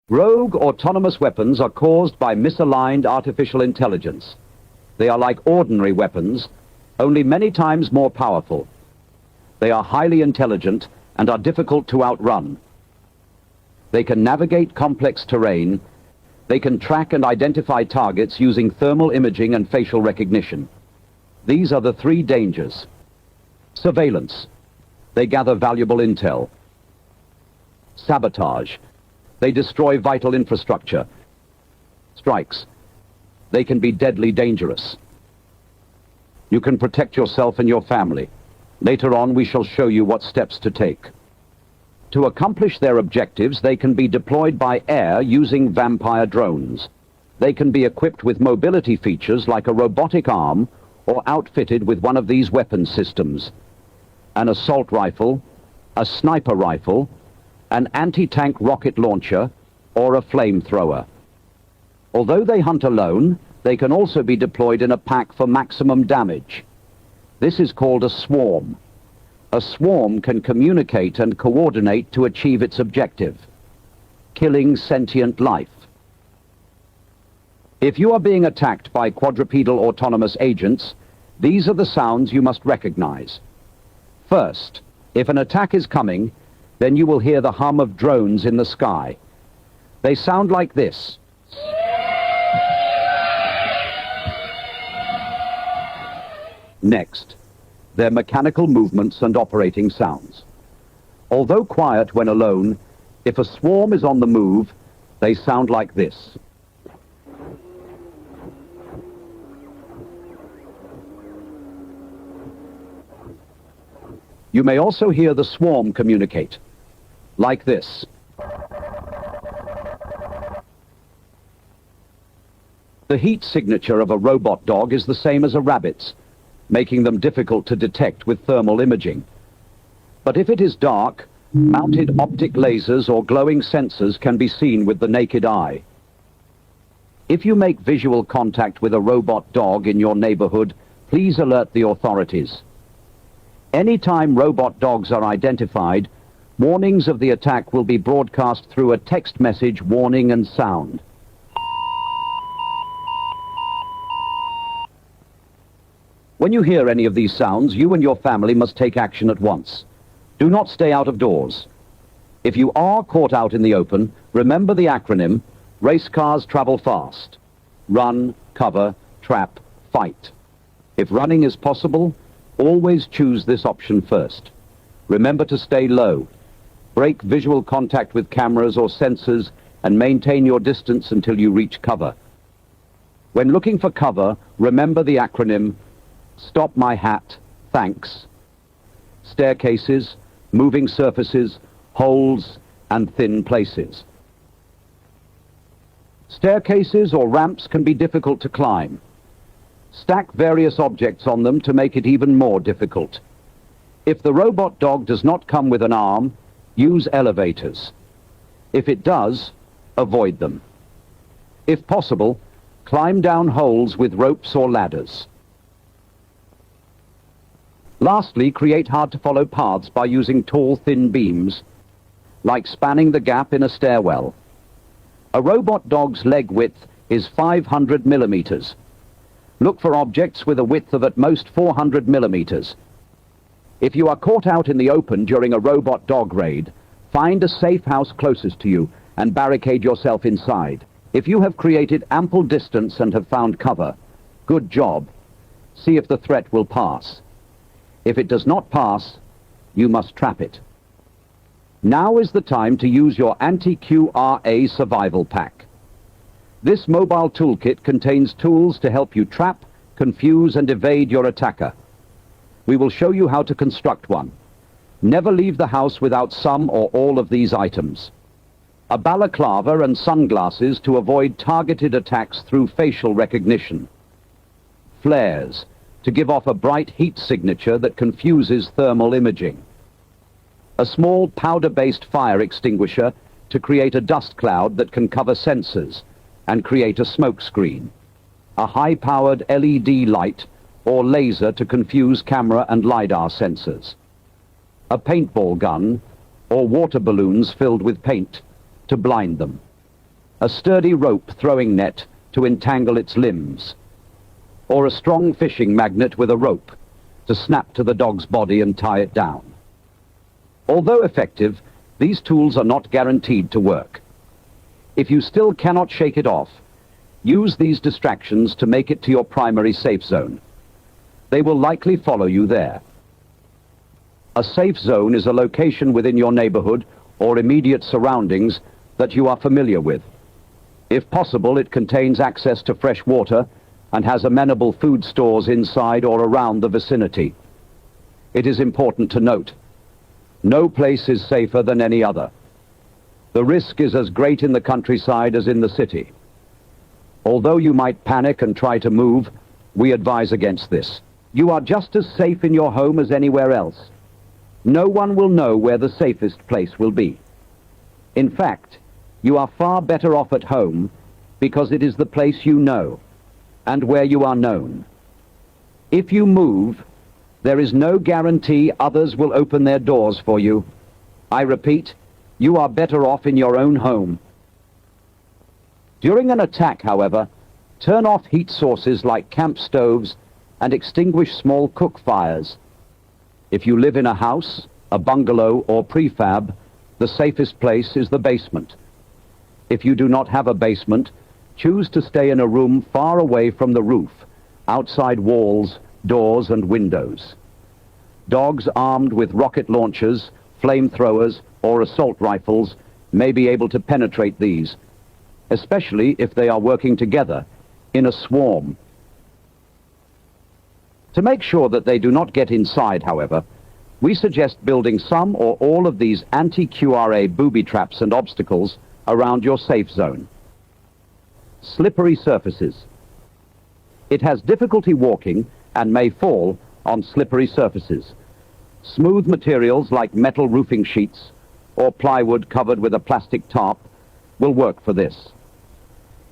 Rogue autonomous weapons are caused by misaligned artificial intelligence. They are like ordinary weapons, only many times more powerful. They are highly intelligent and are difficult to outrun. They can navigate complex terrain. They can track and identify targets using thermal imaging and facial recognition. These are the three dangers. Surveillance. They gather valuable intel. Sabotage. They destroy vital infrastructure. Strikes. They can be deadly dangerous. You can protect yourself and your family. Later on, we shall show you what steps to take. To accomplish their objectives, they can be deployed by air using Vampire drones. They can be equipped with mobility features like a robotic arm or outfitted with one of these weapon systems: an assault rifle, a sniper rifle, an anti-tank rocket launcher, or a flamethrower. Although they hunt alone, they can also be deployed in a pack for maximum damage. This is called a swarm. A swarm can communicate and coordinate to achieve its objective: killing sentient life. If you are being attacked by quadrupedal autonomous agents, these are the sounds you must recognize. First, if an attack is coming, then you will hear the hum of drones in the sky. They sound like this. Next, their mechanical movements and operating sounds. Although quiet when alone, if a swarm is on the move, they sound like this. You may also hear the swarm communicate, like this. The heat signature of a robot dog is the same as a rabbit's, making them difficult to detect with thermal imaging. But if it is dark, mounted optic lasers or glowing sensors can be seen with the naked eye. If you make visual contact with a robot dog in your neighborhood, please alert the authorities. Anytime robot dogs are identified, warnings of the attack will be broadcast through a text message warning and sound. When you hear any of these sounds, you and your family must take action at once. Do not stay out of doors. If you are caught out in the open, remember the acronym: race cars travel fast. Run, cover, trap, fight. If running is possible, always choose this option first. Remember to stay low. Break visual contact with cameras or sensors and maintain your distance until you reach cover. When looking for cover, remember the acronym: stop my hat, thanks. Staircases, moving surfaces, holes, and thin places. Staircases or ramps can be difficult to climb. Stack various objects on them to make it even more difficult. If the robot dog does not come with an arm, use elevators. If it does, avoid them. If possible, climb down holes with ropes or ladders. Lastly, create hard-to-follow paths by using tall, thin beams, like spanning the gap in a stairwell. A robot dog's leg width is 500 millimeters. Look for objects with a width of at most 400 millimeters. If you are caught out in the open during a robot dog raid, find a safe house closest to you and barricade yourself inside. If you have created ample distance and have found cover, good job. See if the threat will pass. If it does not pass, you must trap it. Now is the time to use your Anti-QRA survival pack. This mobile toolkit contains tools to help you trap, confuse, and evade your attacker. We will show you how to construct one. Never leave the house without some or all of these items: a balaclava and sunglasses to avoid targeted attacks through facial recognition; flares to give off a bright heat signature that confuses thermal imaging; a small powder-based fire extinguisher to create a dust cloud that can cover sensors and create a smoke screen; a high-powered LED light or laser to confuse camera and LiDAR sensors; a paintball gun or water balloons filled with paint to blind them; a sturdy rope throwing net to entangle its limbs, or a strong fishing magnet with a rope to snap to the dog's body and tie it down. Although effective, these tools are not guaranteed to work. If you still cannot shake it off, use these distractions to make it to your primary safe zone. They will likely follow you there. A safe zone is a location within your neighborhood or immediate surroundings that you are familiar with. If possible, it contains access to fresh water and has amenable food stores inside or around the vicinity. It is important to note, no place is safer than any other. The risk is as great in the countryside as in the city. Although you might panic and try to move, we advise against this. You are just as safe in your home as anywhere else. No one will know where the safest place will be. In fact, you are far better off at home because it is the place you know and where you are known. If you move, there is no guarantee others will open their doors for you. I repeat, you are better off in your own home. During an attack, however, turn off heat sources like camp stoves and extinguish small cook fires. If you live in a house, a bungalow, or prefab, the safest place is the basement. If you do not have a basement, choose to stay in a room far away from the roof, outside walls, doors, and windows. Dogs armed with rocket launchers, flamethrowers, or assault rifles may be able to penetrate these, especially if they are working together in a swarm. To make sure that they do not get inside, however, we suggest building some or all of these anti-QRA booby traps and obstacles around your safe zone. Slippery surfaces. It has difficulty walking and may fall on slippery surfaces. Smooth materials like metal roofing sheets or plywood covered with a plastic tarp will work for this.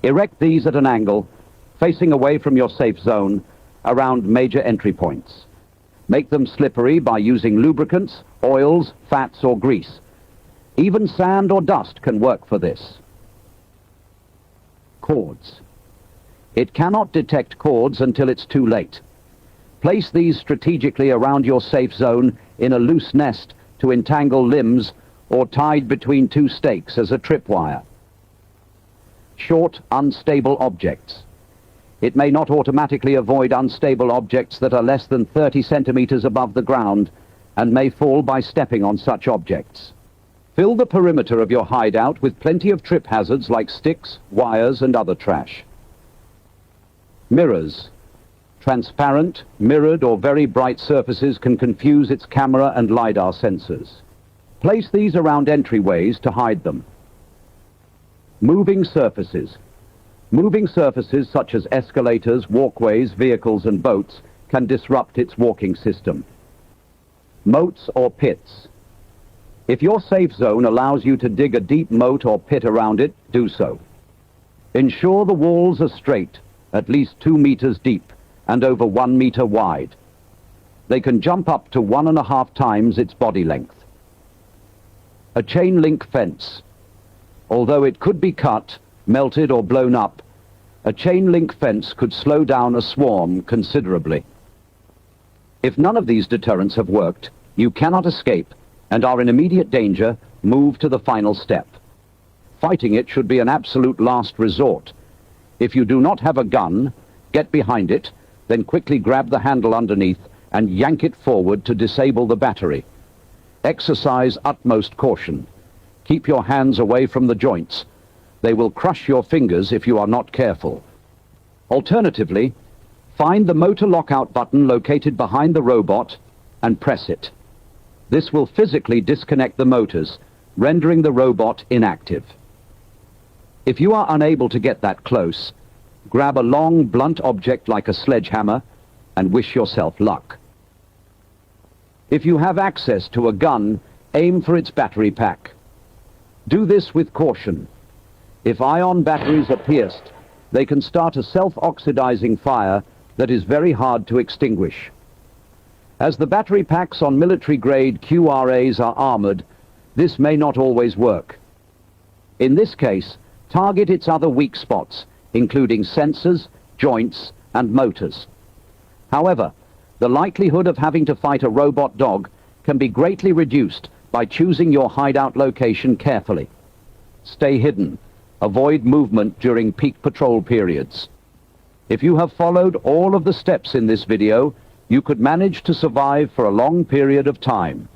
Erect these at an angle, facing away from your safe zone, around major entry points. Make them slippery by using lubricants, oils, fats, or grease. Even sand or dust can work for this. Cords. It cannot detect cords until it's too late. Place these strategically around your safe zone in a loose nest to entangle limbs or tied between two stakes as a tripwire. Short, unstable objects. It may not automatically avoid unstable objects that are less than 30 centimeters above the ground and may fall by stepping on such objects. Fill the perimeter of your hideout with plenty of trip hazards like sticks, wires, and other trash. Mirrors. Transparent, mirrored, or very bright surfaces can confuse its camera and LiDAR sensors. Place these around entryways to hide them. Moving surfaces. Moving surfaces such as escalators, walkways, vehicles, and boats can disrupt its walking system. Moats or pits. If your safe zone allows you to dig a deep moat or pit around it, do so. Ensure the walls are straight, at least 2 meters deep, and over 1 meter wide. They can jump up to 1.5 times its body length. A chain link fence. Although it could be cut, melted, or blown up, a chain link fence could slow down a swarm considerably. If none of these deterrents have worked, you cannot escape and are in immediate danger, move to the final step. Fighting it should be an absolute last resort. If you do not have a gun, get behind it, then quickly grab the handle underneath and yank it forward to disable the battery. Exercise utmost caution. Keep your hands away from the joints. They will crush your fingers if you are not careful. Alternatively, find the motor lockout button located behind the robot and press it. This will physically disconnect the motors, rendering the robot inactive. If you are unable to get that close, grab a long, blunt object like a sledgehammer and wish yourself luck. If you have access to a gun, aim for its battery pack. Do this with caution. If ion batteries are pierced, they can start a self-oxidizing fire that is very hard to extinguish. As the battery packs on military-grade QRAs are armored, this may not always work. In this case, Target its other weak spots, including sensors, joints, and motors. However, the likelihood of having to fight a robot dog can be greatly reduced by choosing your hideout location carefully. Stay hidden. Avoid movement during peak patrol periods. If you have followed all of the steps in this video, you could manage to survive for a long period of time.